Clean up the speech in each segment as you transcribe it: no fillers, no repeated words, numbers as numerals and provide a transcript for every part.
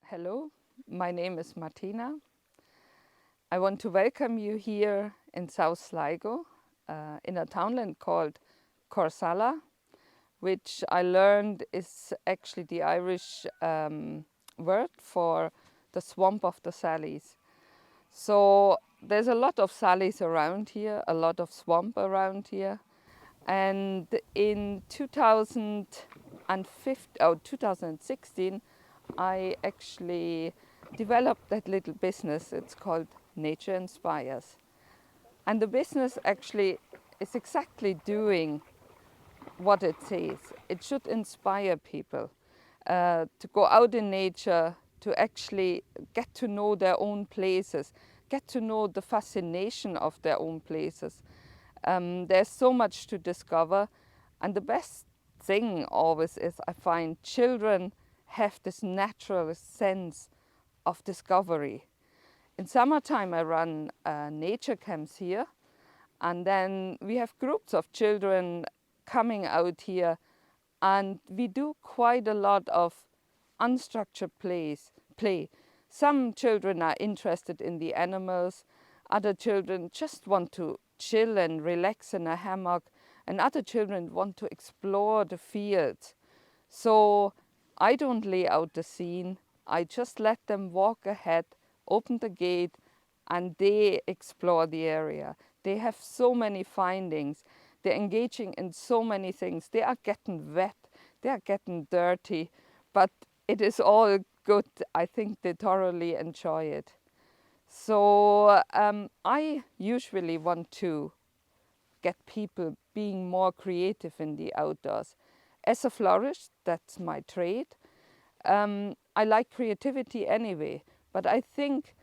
Hello, my name is Martina. I want to welcome you here in South Sligo, in a townland called Corsala, which I learned is actually the Irish word for the swamp of the Sallies. So there's a lot of Sallies around here, a lot of swamp around here. And in 2016, I actually developed that little business. It's called Nature Inspires. And the business actually is exactly doing what it says. It should inspire people to go out in nature, to actually get to know their own places, get to know the fascination of their own places. There's so much to discover, and the best thing always is I find children have this natural sense of discovery. In summertime, I run nature camps here, and then we have groups of children coming out here, and we do quite a lot of unstructured play. Some children are interested in the animals, other children just want to chill and relax in a hammock, and other children want to explore the fields. So I don't lay out the scene, I just let them walk ahead, open the gate, and they explore the area. They have so many findings. They're engaging in so many things. They are getting wet, they are getting dirty, but it is all good. I think they thoroughly enjoy it. So I usually want to get people being more creative in the outdoors. As a florist, that's my trade. I like creativity anyway, but I think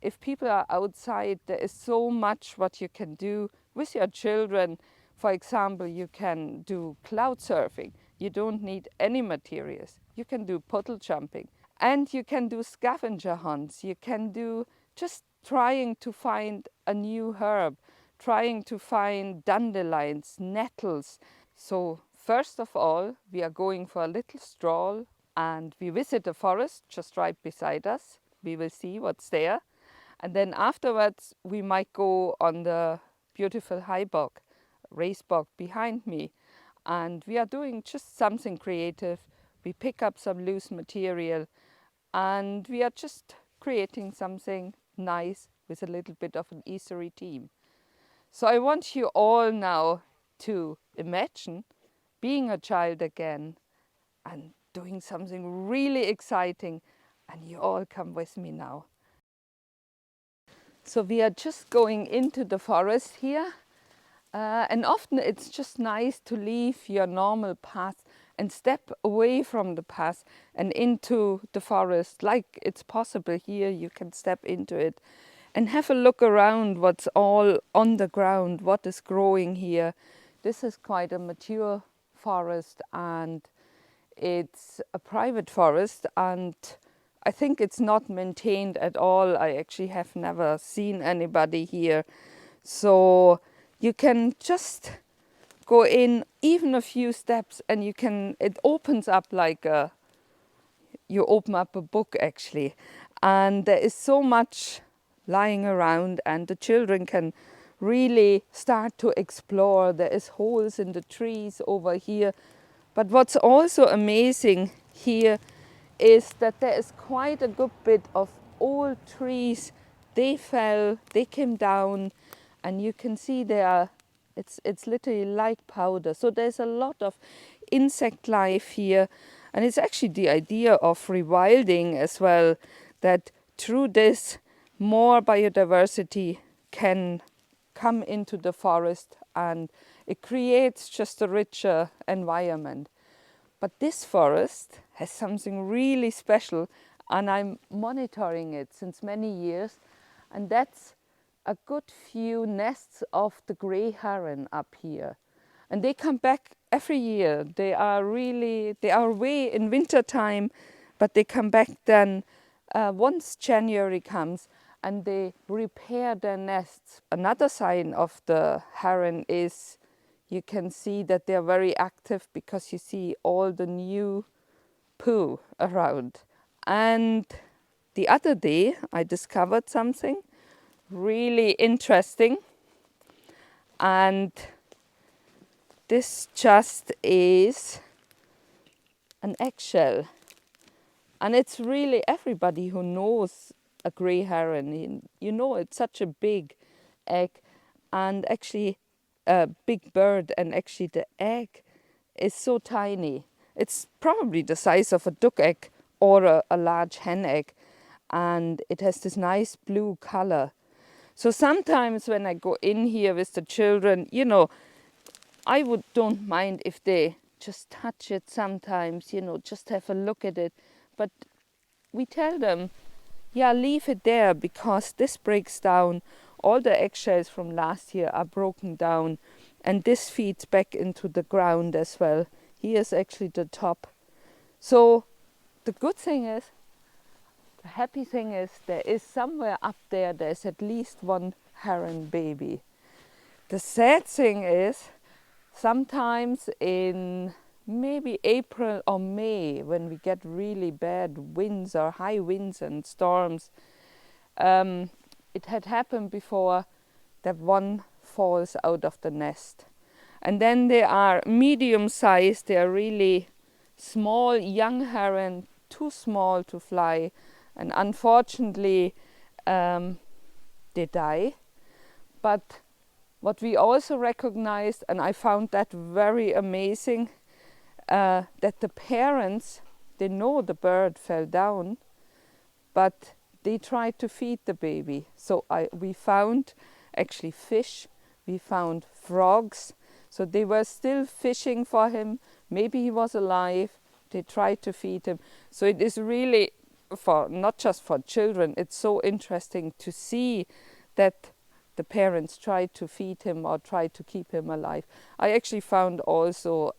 if people are outside, there is so much what you can do with your children. For example, you can do cloud surfing. You don't need any materials. You can do puddle jumping, and you can do scavenger hunts. You can do just trying to find a new herb, trying to find dandelions, nettles. So first of all, we are going for a little stroll, and we visit the forest just right beside us. We will see what's there. And then afterwards, we might go on the beautiful high bog, race bog behind me. And we are doing just something creative. We pick up some loose material, and we are just creating something nice with a little bit of an Eastery theme. So I want you all now to imagine being a child again and doing something really exciting, and you all come with me now. So we are just going into the forest here, and often it's just nice to leave your normal path and step away from the path and into the forest. Like it's possible here, you can step into it and have a look around what's all on the ground, what is growing here. This is quite a mature forest, and it's a private forest, and I think it's not maintained at all. I actually have never seen anybody here. So you can just go in even a few steps, and it opens up like you open up a book actually. And there is so much lying around, and the children can really start to explore. There is holes in the trees over here. But what's also amazing here is that there is quite a good bit of old trees. They fell, they came down, and you can see it's literally like powder. So there's a lot of insect life here, and it's actually the idea of rewilding as well, that through this more biodiversity can come into the forest, and it creates just a richer environment. But this forest has something really special, and I'm monitoring it since many years, and that's a good few nests of the grey heron up here. And they come back every year. They are away in winter time, but they come back then once January comes, and they repair their nests. Another sign of the heron is you can see that they're very active, because you see all the new poo around. And the other day I discovered something really interesting, and this just is an eggshell. And it's really everybody who knows a grey heron. You know, it's such a big egg, and actually a big bird, and actually the egg is so tiny. It's probably the size of a duck egg or a large hen egg, and it has this nice blue color. So sometimes when I go in here with the children, you know, don't mind if they just touch it sometimes, you know, just have a look at it. But we tell them, yeah, leave it there, because this breaks down. All the eggshells from last year are broken down, and this feeds back into the ground as well. Here's actually the top. So the good thing is, the happy thing is, there is somewhere up there, there's at least one heron baby. The sad thing is, sometimes in maybe April or May, when we get really bad winds or high winds and storms, it had happened before that one falls out of the nest. And then they are medium sized, they are really small, young heron, too small to fly, and unfortunately they die. But what we also recognized, and I found that very amazing, that the parents, they know the bird fell down, but they tried to feed the baby. So we found actually fish, we found frogs, so they were still fishing for him. Maybe he was alive, they tried to feed him. So it is really, for not just for children, it's so interesting to see that the parents tried to feed him or tried to keep him alive. I actually found also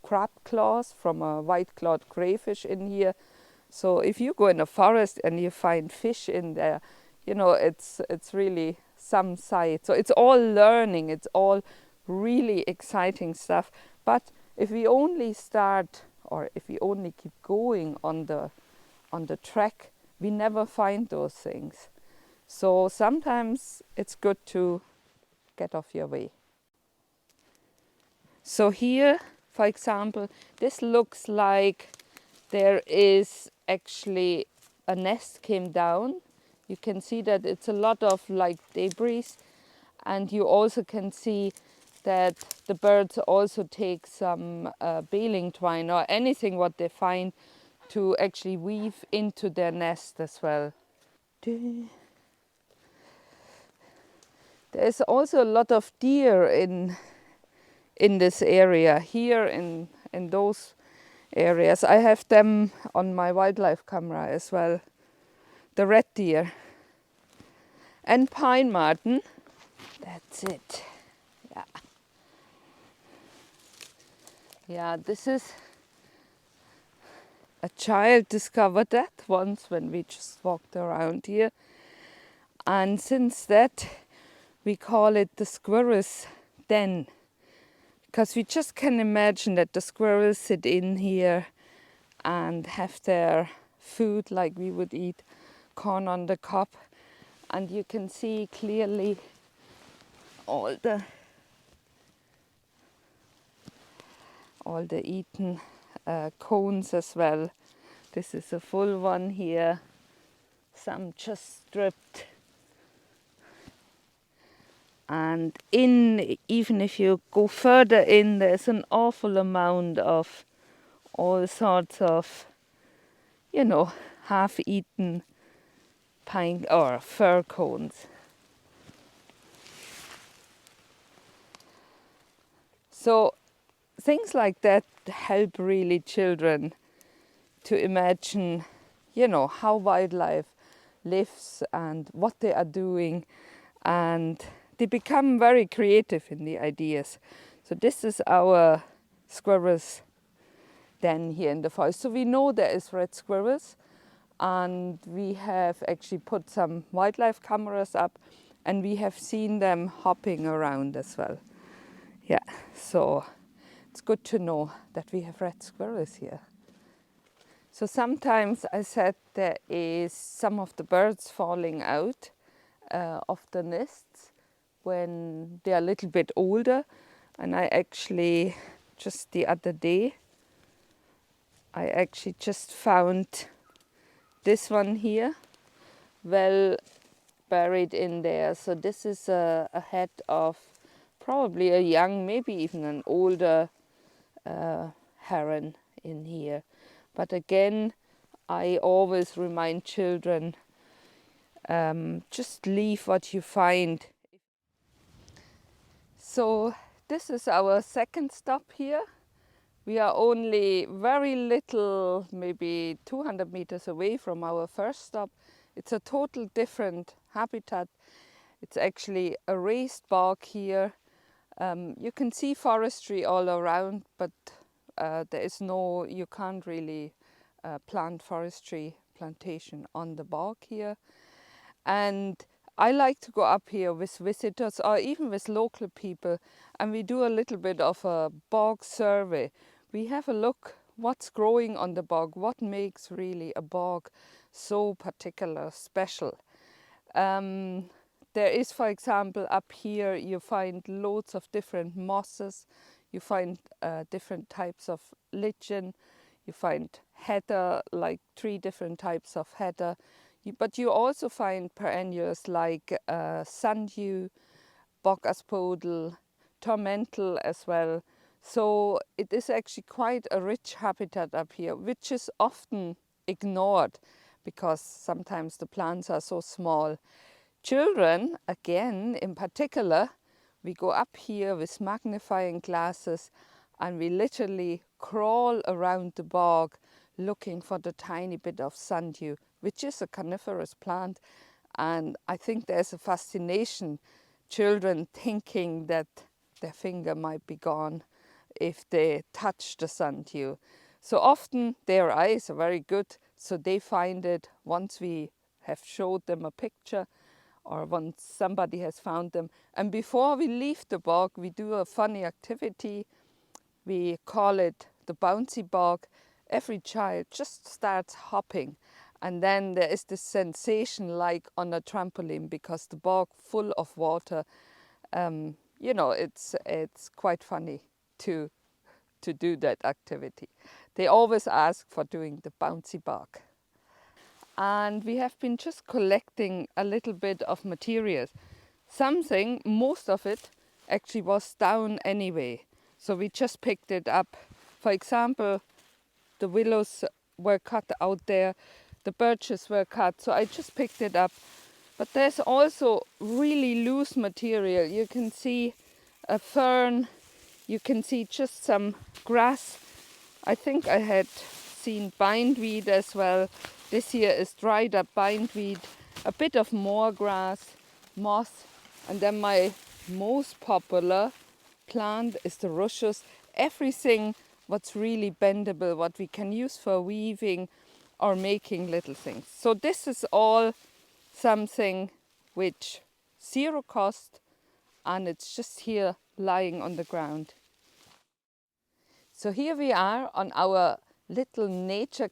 crab claws from a white-clawed crayfish in here. So if you go in a forest and you find fish in there, you know, it's really some sight. So it's all learning, it's all really exciting stuff. But if we only start, or if we only keep going on the track, we never find those things. So sometimes it's good to get off your way. So here, for example, this looks like there is actually a nest came down. You can see that it's a lot of like debris, and you also can see that the birds also take some baling twine or anything what they find to actually weave into their nest as well. There's also a lot of deer in this area, here in those areas. I have them on my wildlife camera as well. The red deer and pine marten. That's it. Yeah. Yeah, this is a child discovered that once when we just walked around here. And since that, we call it the squirrel's den. Because we just can imagine that the squirrels sit in here and have their food like we would eat corn on the cob. And you can see clearly all the eaten cones as well. This is a full one here. Some just stripped. And even if you go further in, there's an awful amount of all sorts of, you know, half-eaten pine or fir cones. So things like that help really children to imagine, you know, how wildlife lives and what they are doing, and they become very creative in the ideas. So this is our squirrels den here in the forest. So we know there is red squirrels, and we have actually put some wildlife cameras up, and we have seen them hopping around as well. Yeah, so it's good to know that we have red squirrels here. So sometimes I said there is some of the birds falling out of the nests when they are a little bit older. And I actually, just the other day, I actually just found this one here, well buried in there. So this is a head of probably a young, maybe even an older heron in here. But again, I always remind children, just leave what you find. So this is our second stop here. We are only very little, maybe 200 meters away from our first stop. It's a total different habitat. It's actually a raised bog here. You can see forestry all around, but there is no, you can't really plant forestry plantation on the bog here. And I like to go up here with visitors or even with local people, and we do a little bit of a bog survey. We have a look what's growing on the bog, what makes really a bog so particular, special. There is, for example, up here you find loads of different mosses, you find different types of lichen, you find heather, like 3 different types of heather. But you also find perennials like sundew, bog aspodel, tormental as well. So it is actually quite a rich habitat up here, which is often ignored because sometimes the plants are so small. Children, again, in particular, we go up here with magnifying glasses and we literally crawl around the bog looking for the tiny bit of sundew, which is a coniferous plant. And I think there's a fascination, children thinking that their finger might be gone if they touch the sundew. So often their eyes are very good, so they find it once we have showed them a picture or once somebody has found them. And before we leave the bog, we do a funny activity. We call it the bouncy bog. Every child just starts hopping, and then there is this sensation like on a trampoline because the bog full of water. It's quite funny to do that activity. They always ask for doing the bouncy bog. And we have been just collecting a little bit of materials. Something, most of it, actually was down anyway. So we just picked it up. For example, the willows were cut out there, the birches were cut, so I just picked it up. But there's also really loose material. You can see a fern, you can see just some grass. I think I had seen bindweed as well. This here is dried up bindweed, a bit of moor grass, moss, and then my most popular plant is the rushes. Everything what's really bendable, what we can use for weaving or making little things. So this is all something which 0 cost, and it's just here lying on the ground. So here we are on our little nature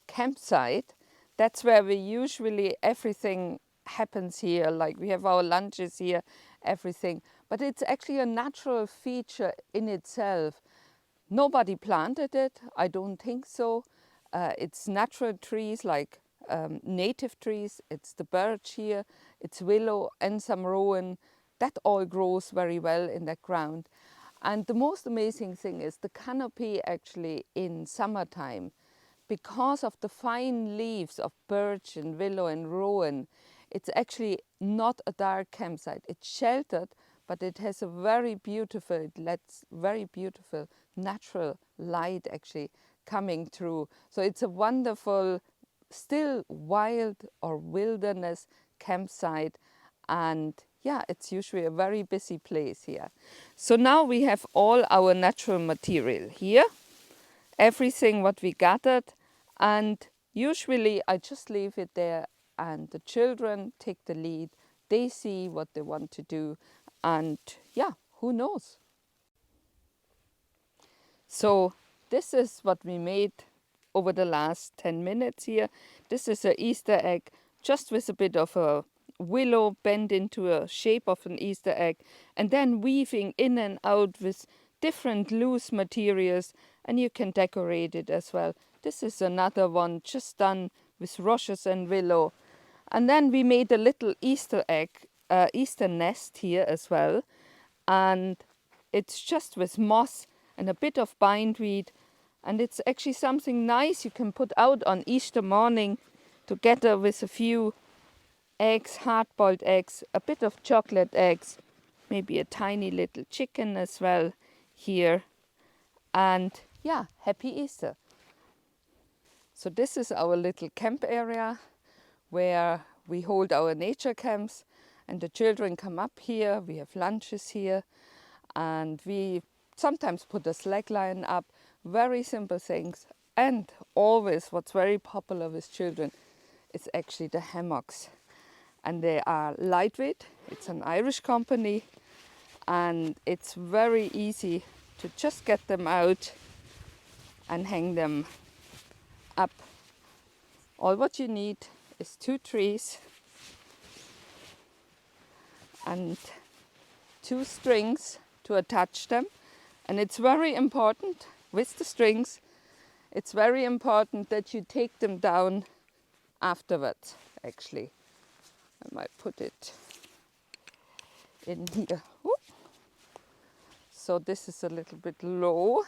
campsite. That's where we usually, everything happens here, like we have our lunches here, everything. But it's actually a natural feature in itself. Nobody planted it, I don't think so. It's natural trees like native trees. It's the birch here, it's willow and some rowan. That all grows very well in that ground. And the most amazing thing is the canopy actually in summertime, because of the fine leaves of birch and willow and rowan, it's actually not a dark campsite. It's sheltered, but it has a very beautiful, it lets very beautiful natural light actually coming through. So it's a wonderful, still wild or wilderness campsite. And yeah, it's usually a very busy place here. So now we have all our natural material here, everything what we gathered, and usually I just leave it there and the children take the lead. They see what they want to do, and yeah, who knows? So this is what we made over the last 10 minutes here. This is an Easter egg, just with a bit of a willow bent into a shape of an Easter egg, and then weaving in and out with different loose materials, and you can decorate it as well. This is another one just done with rushes and willow. And then we made a little Easter egg, Easter nest here as well. And it's just with moss and a bit of bindweed. And it's actually something nice you can put out on Easter morning together with a few eggs, hard-boiled eggs, a bit of chocolate eggs, maybe a tiny little chicken as well here. And yeah, happy Easter. So this is our little camp area where we hold our nature camps, and the children come up here. We have lunches here, and we sometimes put a slackline up, very simple things. And always what's very popular with children is actually the hammocks. And they are lightweight. It's an Irish company, and it's very easy to just get them out and hang them up. All what you need is 2 trees and 2 strings to attach them. And it's very important with the strings, it's very important that you take them down afterwards, actually. I might put it in here. Whoop. So this is a little bit low,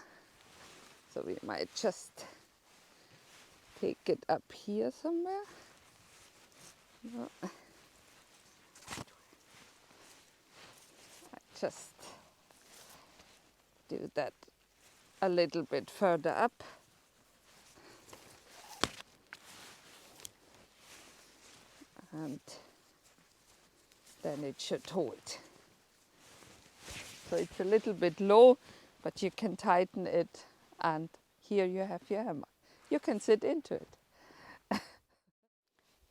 so we might just take it up here somewhere. No. I just do that a little bit further up. And then it should hold. So it's a little bit low, but you can tighten it, and here you have your hammock. You can sit into it.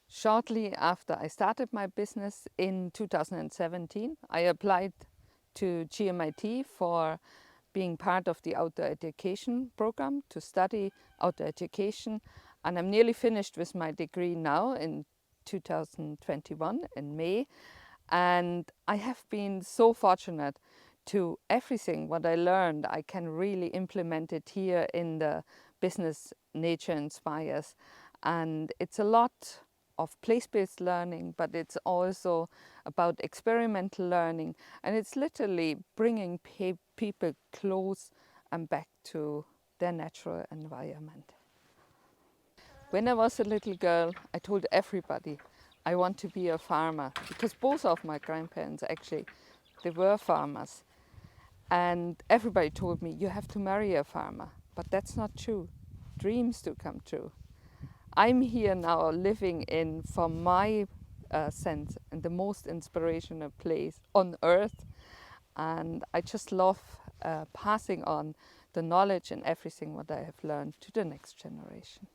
Shortly after I started my business in 2017, I applied to GMIT for being part of the outdoor education program to study outdoor education, and I'm nearly finished with my degree now in 2021 in May. And I have been so fortunate to everything what I learned, I can really implement it here in the business Nature Inspires. And it's a lot of place-based learning, but it's also about experimental learning. And it's literally bringing people close and back to their natural environment. When I was a little girl, I told everybody I want to be a farmer, because both of my grandparents actually, they were farmers. And everybody told me, you have to marry a farmer. But that's not true. Dreams do come true. I'm here now living in, from my sense, in the most inspirational place on earth. And I just love passing on the knowledge and everything what I have learned to the next generation.